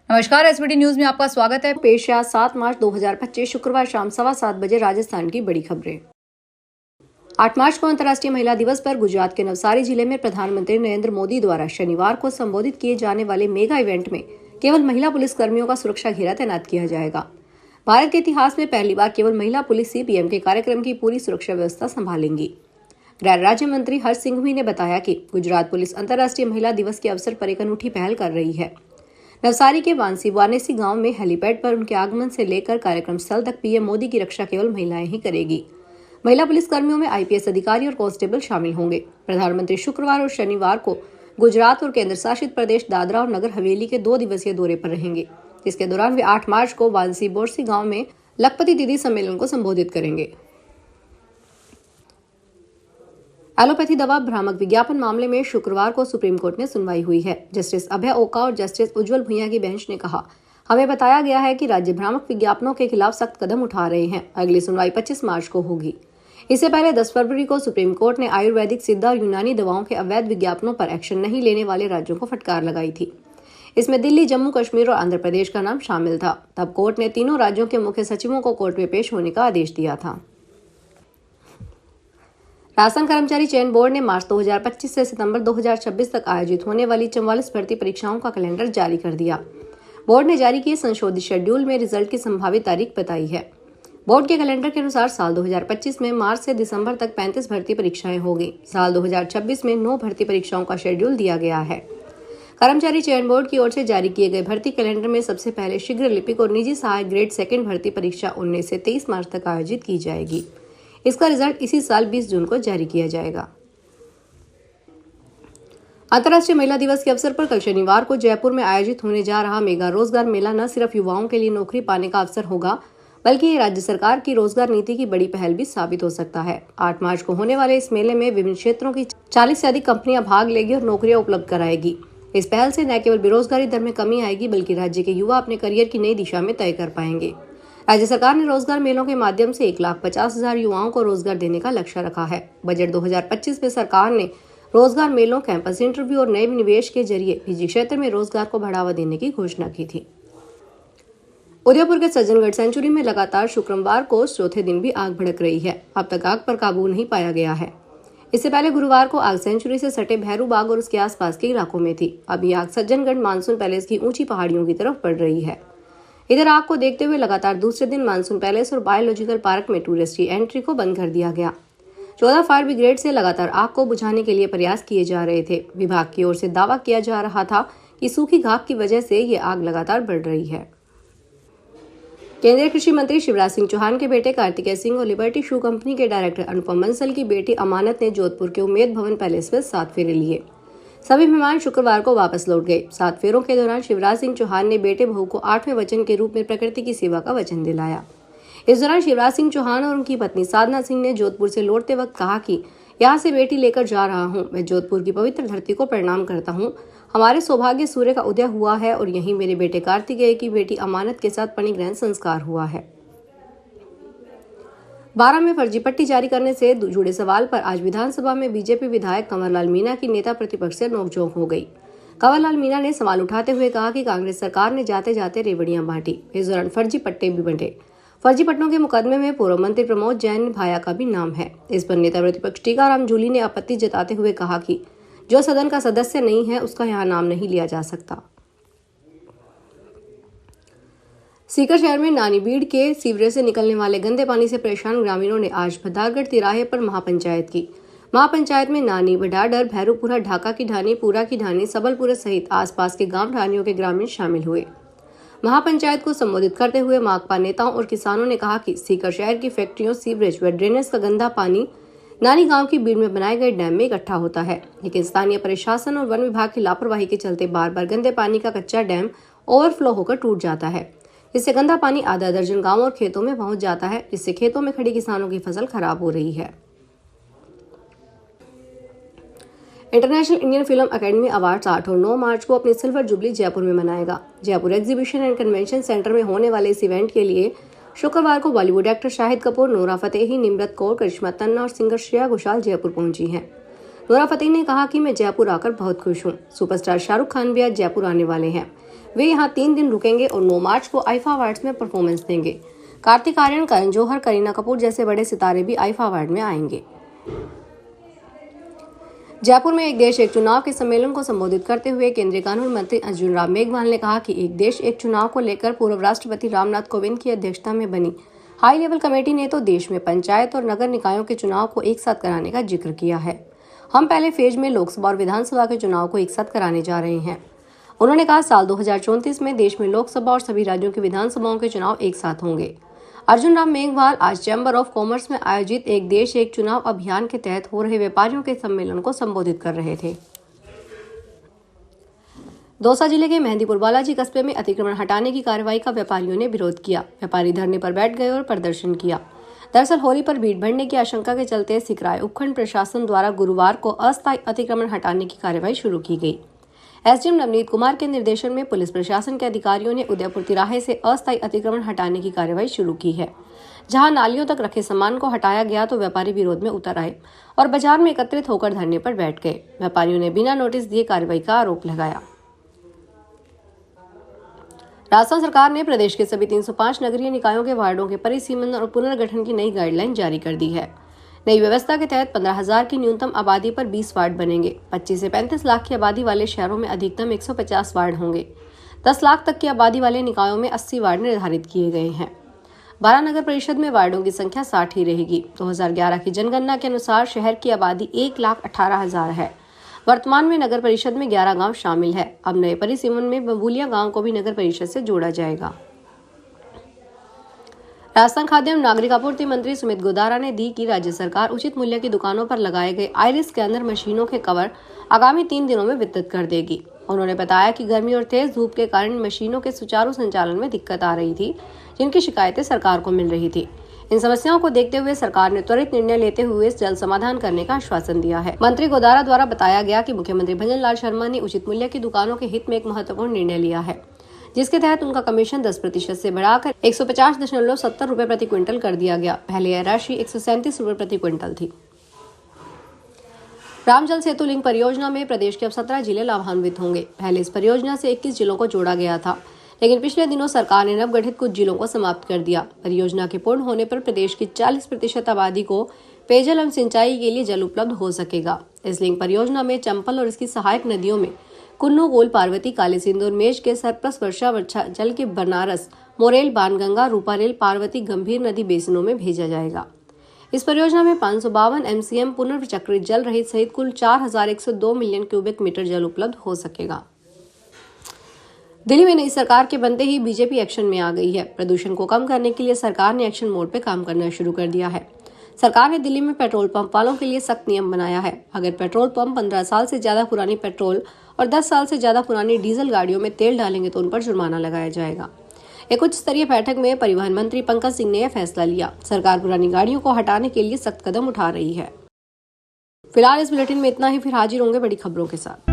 नमस्कार, SBT news में आपका स्वागत है। पेश है 7 मार्च 2025 शुक्रवार शाम 7:15 बजे राजस्थान की बड़ी खबरें। 8 मार्च को अंतर्राष्ट्रीय महिला दिवस पर गुजरात के नवसारी जिले में प्रधानमंत्री नरेंद्र मोदी द्वारा शनिवार को संबोधित किए जाने वाले मेगा इवेंट में केवल महिला पुलिस कर्मियों का सुरक्षा घेरा तैनात किया जाएगा। भारत के इतिहास में पहली बार केवल महिला पुलिस सीपीएम के कार्यक्रम की पूरी सुरक्षा व्यवस्था संभालेंगी। गृह राज्य मंत्री हर्ष सिंघवी ने बताया कि गुजरात पुलिस अंतर्राष्ट्रीय महिला दिवस के अवसर पर एक अनूठी पहल कर रही है। नवसारी के वानेसी गांव में हेलीपैड पर उनके आगमन से लेकर कार्यक्रम स्थल तक पीएम मोदी की रक्षा केवल महिलाएं ही करेगी। महिला पुलिस कर्मियों में आईपीएस अधिकारी और कांस्टेबल शामिल होंगे। प्रधानमंत्री शुक्रवार और शनिवार को गुजरात और केंद्र शासित प्रदेश दादरा और नगर हवेली के 2 दिवसीय दौरे पर रहेंगे। इसके दौरान वे 8 मार्च को वानसी बोरसी गाँव में लखपति दीदी सम्मेलन को संबोधित करेंगे। एलोपैथी दवा भ्रामक विज्ञापन मामले में शुक्रवार को सुप्रीम कोर्ट में सुनवाई हुई है। जस्टिस अभय ओका और जस्टिस उज्जवल भुइयां की बेंच ने कहा, हमें बताया गया है कि राज्य भ्रामक विज्ञापनों के खिलाफ सख्त कदम उठा रहे हैं। अगली सुनवाई 25 मार्च को होगी। इससे पहले 10 फरवरी को सुप्रीम कोर्ट ने आयुर्वेदिक, सिद्ध और यूनानी दवाओं के अवैध विज्ञापनों पर एक्शन नहीं लेने वाले राज्यों को फटकार लगाई थी। इसमें दिल्ली, जम्मू कश्मीर और आंध्र प्रदेश का नाम शामिल था। तब कोर्ट ने तीनों राज्यों के मुख्य सचिवों को कोर्ट में पेश होने का आदेश दिया था। राजस्थान कर्मचारी चयन बोर्ड ने मार्च 2025 से सितंबर 2026 तक आयोजित होने वाली 44 भर्ती परीक्षाओं का कैलेंडर जारी कर दिया। बोर्ड ने जारी किए संशोधित शेड्यूल में रिजल्ट की संभावित तारीख बताई है। बोर्ड के कैलेंडर के अनुसार साल 2025 में मार्च से दिसंबर तक 35 भर्ती परीक्षाएं होगी। साल 2026 में 9 भर्ती परीक्षाओं का शेड्यूल दिया गया है। कर्मचारी चयन बोर्ड की ओर से जारी किए गए भर्ती कैलेंडर में सबसे पहले शीघ्र लिपिक और निजी सहायक ग्रेड 2 भर्ती परीक्षा 19 से 23 मार्च तक आयोजित की जाएगी। इसका रिजल्ट इसी साल 20 जून को जारी किया जाएगा। अंतर्राष्ट्रीय महिला दिवस के अवसर पर कल शनिवार को जयपुर में आयोजित होने जा रहा मेगा रोजगार मेला न सिर्फ युवाओं के लिए नौकरी पाने का अवसर होगा, बल्कि ये राज्य सरकार की रोजगार नीति की बड़ी पहल भी साबित हो सकता है। 8 मार्च को होने वाले इस मेले में विभिन्न क्षेत्रों की 40 से अधिक कंपनियां भाग लेगी और नौकरियां उपलब्ध कराएगी। इस पहल से न केवल बेरोजगारी दर में कमी आएगी, बल्कि राज्य के युवा अपने करियर की नई दिशा में तय कर पाएंगे। राज्य सरकार ने रोजगार मेलों के माध्यम से 1,50,000 युवाओं को रोजगार देने का लक्ष्य रखा है। बजट 2025 में सरकार ने रोजगार मेलों, कैंपस इंटरव्यू और नए निवेश के जरिए निजी क्षेत्र में रोजगार को बढ़ावा देने की घोषणा की थी। उदयपुर के सज्जनगढ़ सेंचुरी में लगातार शुक्रवार को चौथे दिन भी आग भड़क रही है। अब तक आग पर काबू नहीं पाया गया है। इससे पहले गुरुवार को आग सेंचुरी से सटे भैरू बाग और उसके आसपास के इलाकों में थी। अब यह आग सज्जनगढ़ मानसून पैलेस की ऊंची पहाड़ियों की तरफ बढ़ रही है। इधर आग को देखते हुए लगातार दूसरे दिन मानसून पैलेस और बायोलॉजिकल पार्क में टूरिस्ट की एंट्री को बंद कर दिया गया। 14 फायर ब्रिगेड से लगातार आग को बुझाने के लिए प्रयास किए जा रहे थे। विभाग की ओर से दावा किया जा रहा था कि सूखी घास की वजह से ये आग लगातार बढ़ रही है। केंद्रीय कृषि मंत्री शिवराज सिंह चौहान के बेटे कार्तिकेय सिंह और लिबर्टी शू कंपनी के डायरेक्टर अनुपम बंसल की बेटी अमानत ने जोधपुर के उम्मेद भवन पैलेस में 7 फेरे लिए। सभी मेहमान शुक्रवार को वापस लौट गए। 7 फेरों के दौरान शिवराज सिंह चौहान ने बेटे बहू को 8वें वचन के रूप में प्रकृति की सेवा का वचन दिलाया। इस दौरान शिवराज सिंह चौहान और उनकी पत्नी साधना सिंह ने जोधपुर से लौटते वक्त कहा कि यहाँ से बेटी लेकर जा रहा हूँ। मैं जोधपुर की पवित्र धरती को प्रणाम करता हूँ। हमारे सौभाग्य सूर्य का उदय हुआ है और यहीं मेरे बेटे कार्तिकेय की बेटी अमानत के साथ पणिग्रहण संस्कार हुआ है। 12 में फर्जी पट्टी जारी करने से जुड़े सवाल पर आज विधानसभा में बीजेपी विधायक कंवरलाल मीणा की नेता प्रतिपक्ष से नोकझोंक हो गई। कंवरलाल मीणा ने सवाल उठाते हुए कहा कि कांग्रेस सरकार ने जाते जाते रेवड़ियां बांटी। इस दौरान फर्जी पट्टे भी बंटे। फर्जी पट्टों के मुकदमे में पूर्व मंत्री प्रमोद जैन भाया का भी नाम है। इस पर नेता प्रतिपक्ष टीकाराम जूली ने आपत्ति जताते हुए कहा कि जो सदन का सदस्य नहीं है उसका यहाँ नाम नहीं लिया जा सकता। सीकर शहर में नानी बीड़ के सीवरेज से निकलने वाले गंदे पानी से परेशान ग्रामीणों ने आज भद्दारगढ़ तिराहे पर महापंचायत की। महापंचायत में नानी, बडाडर, भैरूपुरा, ढाका की ढानी, पूरा की ढानी, सबलपुरा सहित आसपास के गांव ढानियों के ग्रामीण शामिल हुए। महापंचायत को संबोधित करते हुए माकपा नेताओं और किसानों ने कहा कि सीकर शहर की फैक्ट्रियों, सीवरेज व ड्रेनेज का गंदा पानी नानी गांव की बीड़ में बनाए गए डैम में इकट्ठा होता है, लेकिन स्थानीय प्रशासन और वन विभाग की लापरवाही के चलते बार बार गंदे पानी का कच्चा डैम ओवरफ्लो होकर टूट जाता है। इससे गंदा पानी आधा दर्जन गांवों और खेतों में पहुंच जाता है, जिससे खेतों में खड़ी किसानों की फसल खराब हो रही है। International Indian film academy awards 8 और 9 मार्च को अपनी सिल्वर जुबली जयपुर में मनाएगा। Jaipur exhibition and convention centre में होने वाले इस इवेंट के लिए शुक्रवार को Bollywood actor Shahid Kapoor, Nora Fatehi, Nimrat Kaur, Karishma Tanna और सिंगर श्रेया घोषाल जयपुर पहुंची हैं। नोरा फतेही ने कहा कि मैं जयपुर आकर बहुत खुश हूँ। सुपरस्टार शाहरुख खान भी आज जयपुर आने वाले हैं। वे यहाँ 3 दिन रुकेंगे और 9 मार्च को आईफा अवार्ड्स में परफॉर्मेंस देंगे। कार्तिक आर्यन, करण जौहर, करीना कपूर जैसे बड़े सितारे भी आईफा अवार्ड में आएंगे। जयपुर में एक देश एक चुनाव के सम्मेलन को संबोधित करते हुए केंद्रीय कानून मंत्री अर्जुन राम मेघवाल ने कहा कि एक देश एक चुनाव को लेकर पूर्व राष्ट्रपति रामनाथ कोविंद की अध्यक्षता में बनी हाई लेवल कमेटी ने तो देश में पंचायत और नगर निकायों के चुनाव को एक साथ कराने का जिक्र किया है। हम पहले फेज में लोकसभा और विधानसभा के चुनाव को एक साथ कराने जा रहे हैं। उन्होंने कहा साल 2034 में देश में लोकसभा और सभी राज्यों की विधानसभाओं के चुनाव एक साथ होंगे। अर्जुन राम मेघवाल आज चैम्बर ऑफ कॉमर्स में आयोजित एक देश एक चुनाव अभियान के तहत हो रहे व्यापारियों के सम्मेलन को संबोधित कर रहे थे। दौसा जिले के मेहंदीपुर बालाजी कस्बे में अतिक्रमण हटाने की कार्रवाई का व्यापारियों ने विरोध किया। व्यापारी धरने पर बैठ गए और प्रदर्शन किया। दरअसल होली पर भीड़ बढ़ने की आशंका के चलते सिकराय उपखंड प्रशासन द्वारा गुरुवार को अस्थायी अतिक्रमण हटाने की कार्रवाई शुरू की गई। एसडीएम नवनीत कुमार के निर्देशन में पुलिस प्रशासन के अधिकारियों ने उदयपुर तिराहे से अस्थायी अतिक्रमण हटाने की कार्रवाई शुरू की है। जहां नालियों तक रखे सामान को हटाया गया तो व्यापारी विरोध में उतर आए और बाजार में एकत्रित होकर धरने पर बैठ गए। व्यापारियों ने बिना नोटिस दिए कार्रवाई का आरोप लगाया। राजस्थान सरकार ने प्रदेश के सभी 305 नगरीय निकायों के वार्डों के परिसीमन और पुनर्गठन की नई गाइडलाइन जारी कर दी है। नई व्यवस्था के तहत 15,000 की न्यूनतम आबादी पर 20 वार्ड बनेंगे। 25 से 35 लाख की आबादी वाले शहरों में अधिकतम 150 वार्ड होंगे। 10 लाख तक की आबादी वाले निकायों में 80 वार्ड निर्धारित किए गए हैं। 12 नगर परिषद में वार्डों की संख्या 60 ही रहेगी। 2011 की जनगणना के अनुसार शहर की आबादी 1,18,000 है। वर्तमान में नगर परिषद में 11 गांव शामिल है। अब नए परिसीमन में बबूलिया गांव को भी नगर परिषद से जोड़ा जाएगा। राजस्थान खाद्य एवं नागरिक आपूर्ति मंत्री सुमित गोदारा ने दी कि राज्य सरकार उचित मूल्य की दुकानों पर लगाए गए आइरिस स्कैनर मशीनों के कवर आगामी 3 दिनों में वितरित कर देगी। उन्होंने बताया कि गर्मी और तेज धूप के कारण मशीनों के सुचारू संचालन में दिक्कत आ रही थी, जिनकी शिकायतें सरकार को मिल रही थी। इन समस्याओं को देखते हुए सरकार ने त्वरित निर्णय लेते हुए जल्द समाधान करने का आश्वासन दिया है। मंत्री गोदारा द्वारा बताया गया कि मुख्यमंत्री भंजन लाल शर्मा ने उचित मूल्य की दुकानों के हित में एक महत्वपूर्ण निर्णय लिया है, जिसके तहत उनका कमीशन 10% से बढ़ाकर 150.70 रुपए प्रति क्विंटल कर दिया गया। पहले यह राशि 137 रुपए प्रति क्विंटल थी। रामजल सेतु लिंक परियोजना में प्रदेश के अब 17 जिले लाभान्वित होंगे। पहले इस परियोजना से 21 जिलों को जोड़ा गया था, लेकिन पिछले दिनों सरकार ने नवगठित कुछ जिलों को समाप्त कर दिया। परियोजना के पूर्ण होने पर प्रदेश की 40% आबादी को पेयजल एवं सिंचाई के लिए जल उपलब्ध हो सकेगा। इस लिंक परियोजना में चंपल और इसकी सहायक नदियों में कुन्नू, गोल, पार्वती, काली सिंधु और मेज के सरप्लस वर्षा जल के बनारस, मोरेल, बाणगंगा, रूपारेल, पार्वती, गंभीर नदी बेसिनों में भेजा जाएगा। इस परियोजना में 552 एमसीएम पुनर्चक्रित जल रहित सहित कुल 4,102 मिलियन क्यूबिक मीटर जल उपलब्ध हो सकेगा। दिल्ली में नई सरकार के बनते ही बीजेपी एक्शन में आ गई है। प्रदूषण को कम करने के लिए सरकार ने एक्शन मोड पे काम करना शुरू कर दिया है। सरकार ने दिल्ली में पेट्रोल पंप वालों के लिए सख्त नियम बनाया है। अगर पेट्रोल पंप 15 साल से ज्यादा पुरानी पेट्रोल और 10 साल से ज्यादा पुरानी डीजल गाड़ियों में तेल डालेंगे तो उन पर जुर्माना लगाया जाएगा। एक उच्च स्तरीय बैठक में परिवहन मंत्री पंकज सिंह ने यह फैसला लिया। सरकार पुरानी गाड़ियों को हटाने के लिए सख्त कदम उठा रही है। फिलहाल इस बुलेटिन में इतना ही, फिर हाजिर होंगे बड़ी खबरों के साथ।